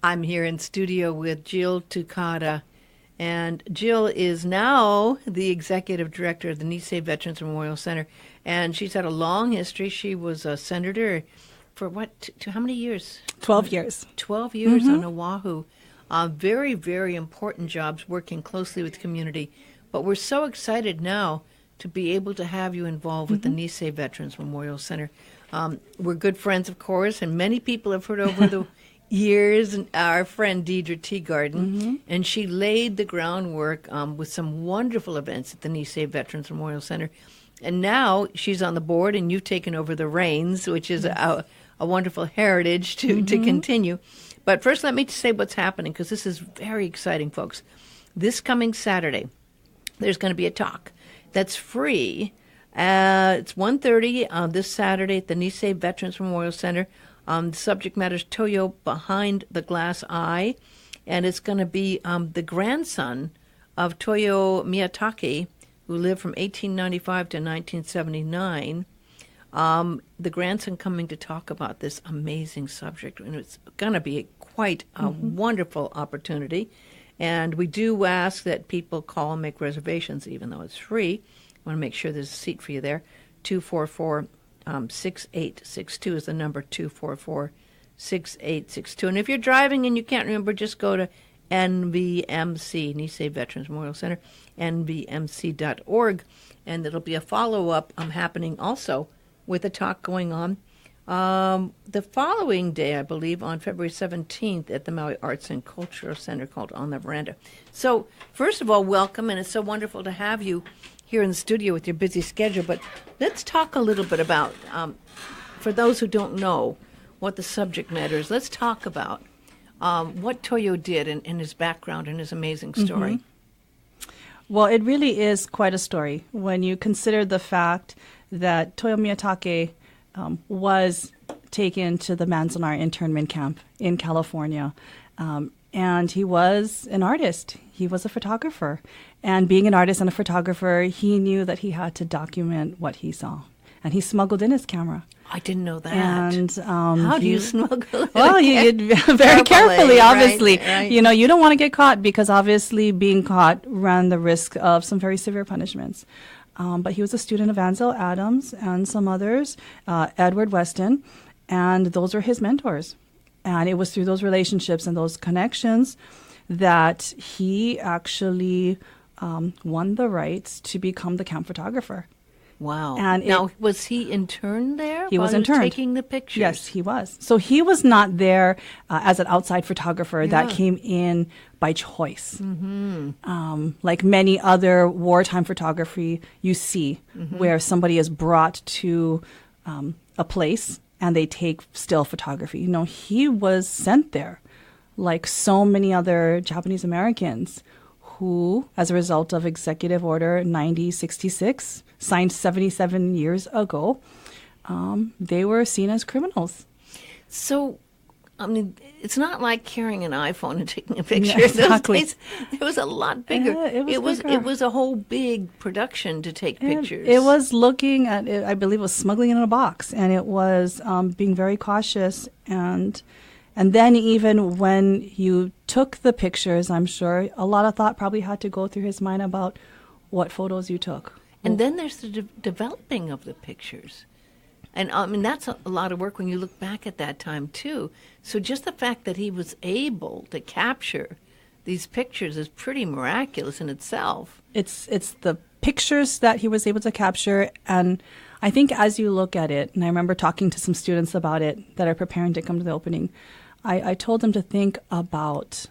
I'm here in studio with Jill Tokuda, and Jill is now the executive director of the Nisei Veterans Memorial Center, and she's had a long history. She was a senator for how many years? 12 years. 12 years on Oahu. Very, very important jobs, working closely with the community. But we're so excited now to be able to have you involved with the Nisei Veterans Memorial Center. We're good friends, of course, and many people have heard over the years, and our friend Deidre Teagarden, and she laid the groundwork with some wonderful events at the Nisei Veterans Memorial Center. And now she's on the board, and you've taken over the reins, which is a wonderful heritage to continue. But first, let me say what's happening, because this is very exciting, folks. This coming Saturday, there's going to be a talk that's free. It's 1:30 this Saturday at the Nisei Veterans Memorial Center. The subject matter is Toyo Behind the Glass Eye, and it's going to be the grandson of Toyo Miyatake, who lived from 1895 to 1979. The grandson coming to talk about this amazing subject, and it's going to be quite a wonderful opportunity. And we do ask that people call and make reservations, even though it's free. I want to make sure there's a seat for you there. 244-6862 is the number, 244-6862. And if you're driving and you can't remember, just go to NVMC, Nisei Veterans Memorial Center, nvmc.org, and there'll be a follow-up happening also with a talk going on the following day, I believe, on February 17th at the Maui Arts and Cultural Center called On the Veranda. So, first of all, welcome, and it's so wonderful to have you here in the studio with your busy schedule. But let's talk a little bit about, for those who don't know what the subject matter is, let's talk about what Toyo did and his background and his amazing story. Well, it really is quite a story when you consider the fact that Toyo Miyatake was taken to the Manzanar internment camp in California. And he was an artist. He was a photographer. And being an artist and a photographer, he knew that he had to document what he saw. And he smuggled in his camera. I didn't know that. And how do you smuggle? Well, you very carefully, obviously. Right. You know, you don't want to get caught because obviously being caught ran the risk of some very severe punishments. But he was a student of Ansel Adams and some others, Edward Weston, and those were his mentors. And it was through those relationships and those connections that he actually won the rights to become the camp photographer. Wow. And now, was he interned there? He was interned. Taking the pictures? Yes, he was. So he was not there as an outside photographer that came in by choice. Like many other wartime photography you see, where somebody is brought to a place and they take still photography. You know, he was sent there, like so many other Japanese Americans who, as a result of Executive Order 9066, signed 77 years ago, they were seen as criminals. So, I mean, it's not like carrying an iPhone and taking a picture. Yeah, exactly. It was a lot bigger. It was bigger. It was a whole big production to take pictures. It was looking at it, I believe it was smuggling in a box, and it was being very cautious. And then even when you took the pictures, I'm sure a lot of thought probably had to go through his mind about what photos you took. And then there's the developing of the pictures. And I mean, that's a lot of work when you look back at that time, too. So just the fact that he was able to capture these pictures is pretty miraculous in itself. It's the pictures that he was able to capture. And I think as you look at it, and I remember talking to some students about it that are preparing to come to the opening, I told them to think about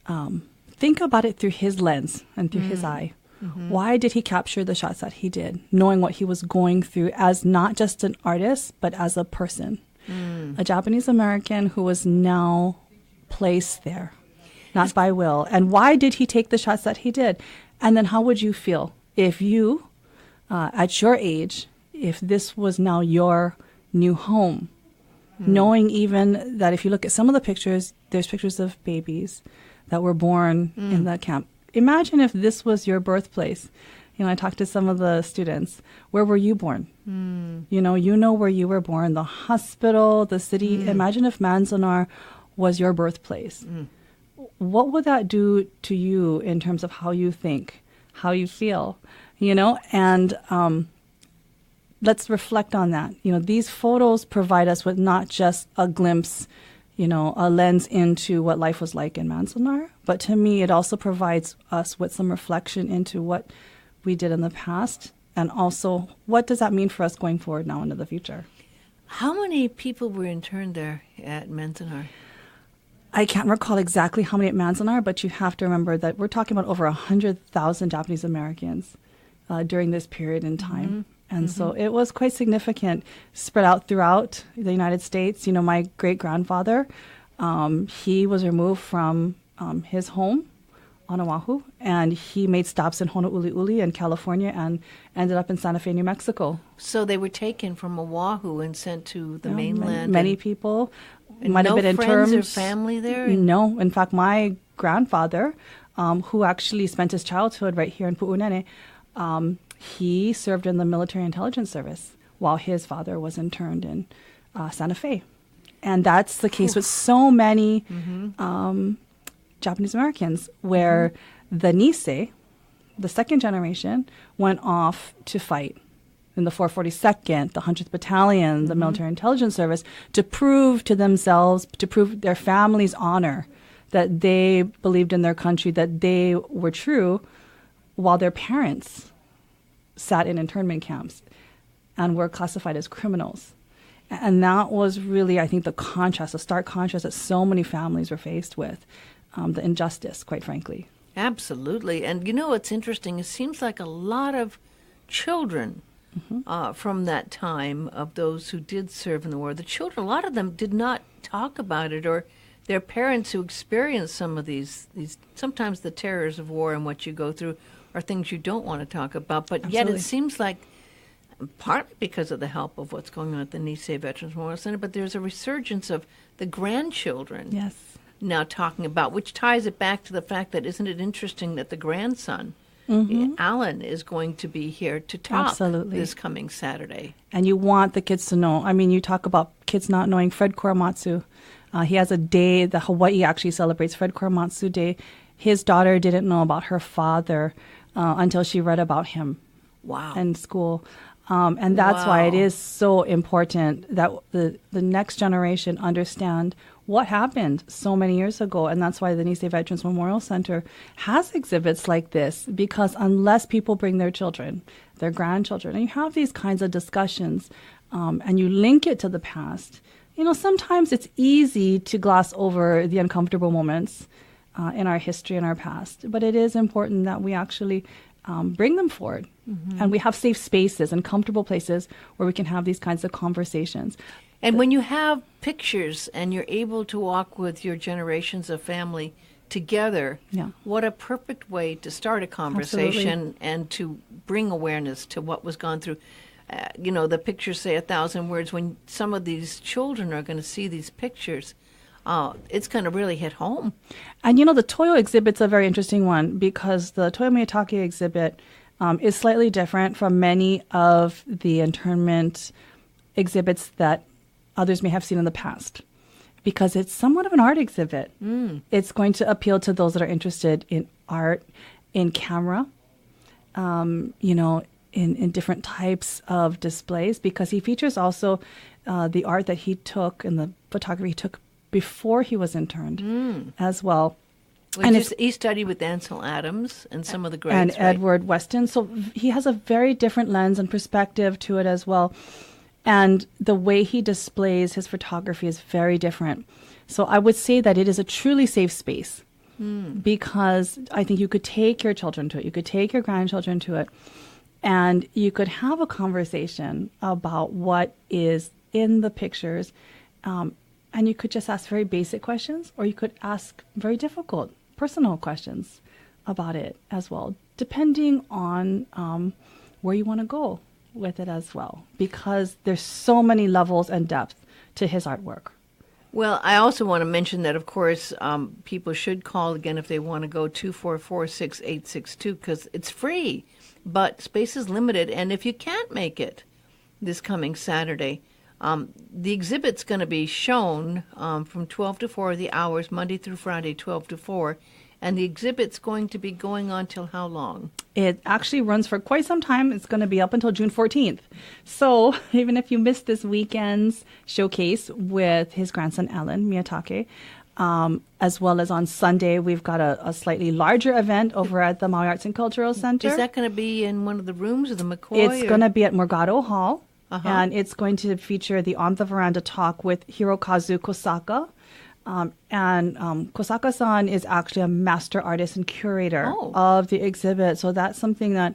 it through his lens and through his eye. Why did he capture the shots that he did, knowing what he was going through as not just an artist, but as a person, a Japanese American who was now placed there, not by will. And why did he take the shots that he did? And then how would you feel if you, at your age, if this was now your new home, knowing even that if you look at some of the pictures, there's pictures of babies that were born in that camp. Imagine if this was your birthplace. You know, I talked to some of the students. Where were you born? You know where you were born, the hospital, the city. Imagine if Manzanar was your birthplace. What would that do to you in terms of how you think, how you feel, And let's reflect on that. These photos provide us with not just a glimpse, a lens into what life was like in Manzanar, but to me, it also provides us with some reflection into what we did in the past, and also what does that mean for us going forward now into the future. How many people were interned there at Manzanar? I can't recall exactly how many at Manzanar, but you have to remember that we're talking about over 100,000 Japanese Americans during this period in time. And so it was quite significant, spread out throughout the United States. My great-grandfather, he was removed from his home on Oahu, and he made stops in Honolulu in California and ended up in Santa Fe, New Mexico. So they were taken from Oahu and sent to the mainland? Many people might have been in terms... No friends or family there? No. In fact, my grandfather, who actually spent his childhood right here in Pu'unene, he served in the military intelligence service while his father was interned in Santa Fe. And that's the case with so many Japanese Americans, where the Nisei, the second generation, went off to fight in the 442nd, the 100th Battalion, the military intelligence service, to prove to themselves, to prove their family's honor, that they believed in their country, that they were true, while their parents sat in internment camps and were classified as criminals. And that was really, I think, the contrast, the stark contrast that so many families were faced with, the injustice, quite frankly. Absolutely. And it's interesting. It seems like a lot of children from that time, of those who did serve in the war, the children, a lot of them did not talk about it, or their parents who experienced some of these sometimes the terrors of war and what you go through are things you don't want to talk about. But Absolutely. Yet it seems like, partly because of the help of what's going on at the Nisei Veterans Memorial Center, but there's a resurgence of the grandchildren now talking about, which ties it back to the fact that, isn't it interesting that the grandson, Alan, is going to be here to talk this coming Saturday. And you want the kids to know. I mean, you talk about kids not knowing Fred Korematsu. He has a day that Hawaii actually celebrates, Fred Korematsu Day. His daughter didn't know about her father until she read about him in school. And that's why it is so important that the next generation understand what happened so many years ago. And that's why the Nisei Veterans Memorial Center has exhibits like this, because unless people bring their children, their grandchildren, and you have these kinds of discussions, and you link it to the past, sometimes it's easy to gloss over the uncomfortable moments in our history and our past. But it is important that we actually bring them forward. And we have safe spaces and comfortable places where we can have these kinds of conversations. And when you have pictures and you're able to walk with your generations of family together, what a perfect way to start a conversation and to bring awareness to what was gone through. The pictures say 1,000 words. When some of these children are going to see these pictures, it's going to really hit home. And the Toyo exhibit's a very interesting one, because the Toyo Miyatake exhibit is slightly different from many of the internment exhibits that others may have seen in the past, because it's somewhat of an art exhibit. It's going to appeal to those that are interested in art, in camera, in different types of displays, because he features also the art that he took and the photography he took before he was interned as well. And he studied with Ansel Adams and some of the greats, and right? Edward Weston. So he has a very different lens and perspective to it as well. And the way he displays his photography is very different. So I would say that it is a truly safe space, because I think you could take your children to it. You could take your grandchildren to it, and you could have a conversation about what is in the pictures. And you could just ask very basic questions, or you could ask very difficult, personal questions about it as well, depending on where you want to go with it as well, because there's so many levels and depth to his artwork. Well, I also want to mention that, of course, people should call again if they want to go, 244-6862, because it's free, but space is limited. And if you can't make it this coming Saturday, The exhibit's going to be shown from 12 to 4, the hours, Monday through Friday, 12 to 4. And the exhibit's going to be going on till how long? It actually runs for quite some time. It's going to be up until June 14th. So even if you missed this weekend's showcase with his grandson, Alan Miyatake, as well as on Sunday, we've got a slightly larger event over at the Maui Arts and Cultural Center. Is that going to be in one of the rooms of the McCoy? It's going to be at Morgado Hall. And it's going to feature the On the Veranda talk with Hirokazu Kosaka. Kosaka-san is actually a master artist and curator of the exhibit. So that's something that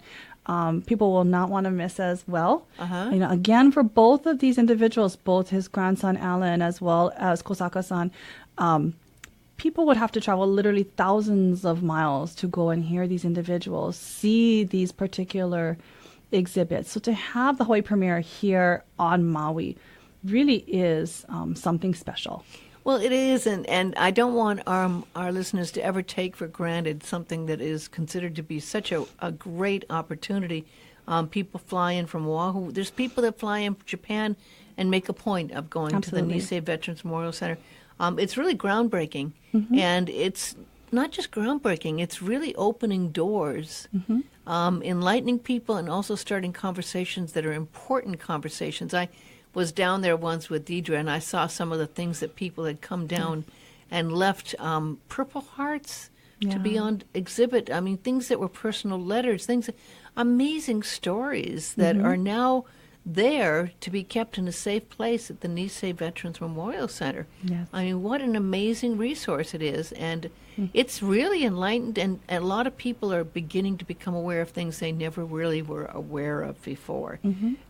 people will not want to miss as well. Again, for both of these individuals, both his grandson Alan as well as Kosaka-san, people would have to travel literally thousands of miles to go and hear these individuals see these particular exhibits. So to have the Hawaii premiere here on Maui really is something special. Well, it is, and I don't want our listeners to ever take for granted something that is considered to be such a great opportunity. People fly in from Oahu. There's people that fly in from Japan and make a point of going to the Nisei Veterans Memorial Center. It's really groundbreaking, and it's not just groundbreaking, it's really opening doors, enlightening people, and also starting conversations that are important conversations. I was down there once with Deidre, and I saw some of the things that people had come down and left Purple Hearts to be on exhibit. I mean, things that were personal letters, amazing stories that are now there to be kept in a safe place at the Nisei Veterans Memorial Center. Yes. I mean, what an amazing resource it is. And it's really enlightened, and a lot of people are beginning to become aware of things they never really were aware of before.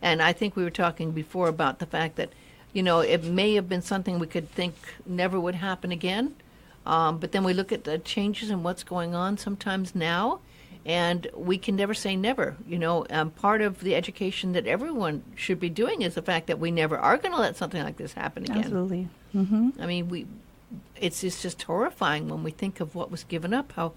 And I think we were talking before about the fact that, it may have been something we could think never would happen again. But then we look at the changes and what's going on sometimes now, and we can never say never. Part of the education that everyone should be doing is the fact that we never are going to let something like this happen again. Absolutely. I mean, it's just horrifying when we think of what was given up, how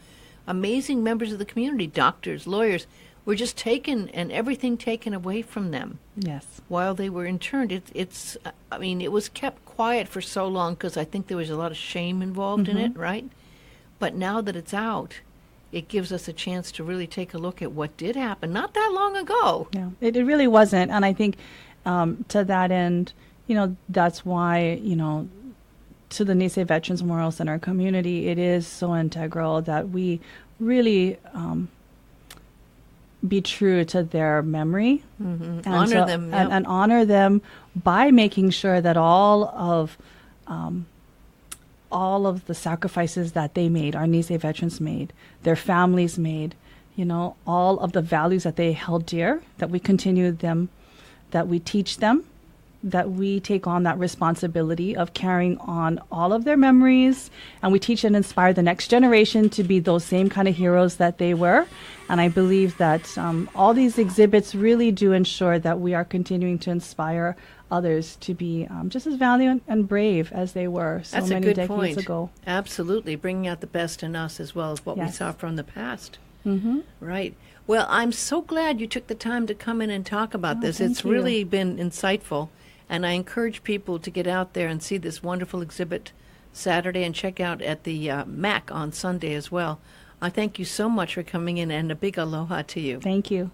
amazing members of the community, doctors, lawyers, were just taken and everything taken away from them. Yes. While they were interned. It was kept quiet for so long because I think there was a lot of shame involved in it, right? But now that it's out, it gives us a chance to really take a look at what did happen not that long ago. Yeah, it really wasn't. And I think to that end, that's why, to the Nisei Veterans Memorial Center community, it is so integral that we really be true to their memory. And honor them. Yeah. And honor them by making sure that all of the sacrifices that they made, our Nisei veterans made, their families made, all of the values that they held dear, that we continue them, that we teach them, that we take on that responsibility of carrying on all of their memories, and we teach and inspire the next generation to be those same kind of heroes that they were. And I believe that all these exhibits really do ensure that we are continuing to inspire others to be just as valiant and brave as they were so That's many a good decades point. ago. Absolutely, bringing out the best in us as well as what we Yes. saw from the past. Right. Well, I'm so glad you took the time to come in and talk about this. Thank It's you. really been insightful, and I encourage people to get out there and see this wonderful exhibit Saturday and check out at the MAC on Sunday as well. I thank you so much for coming in, and a big aloha to you. Thank you.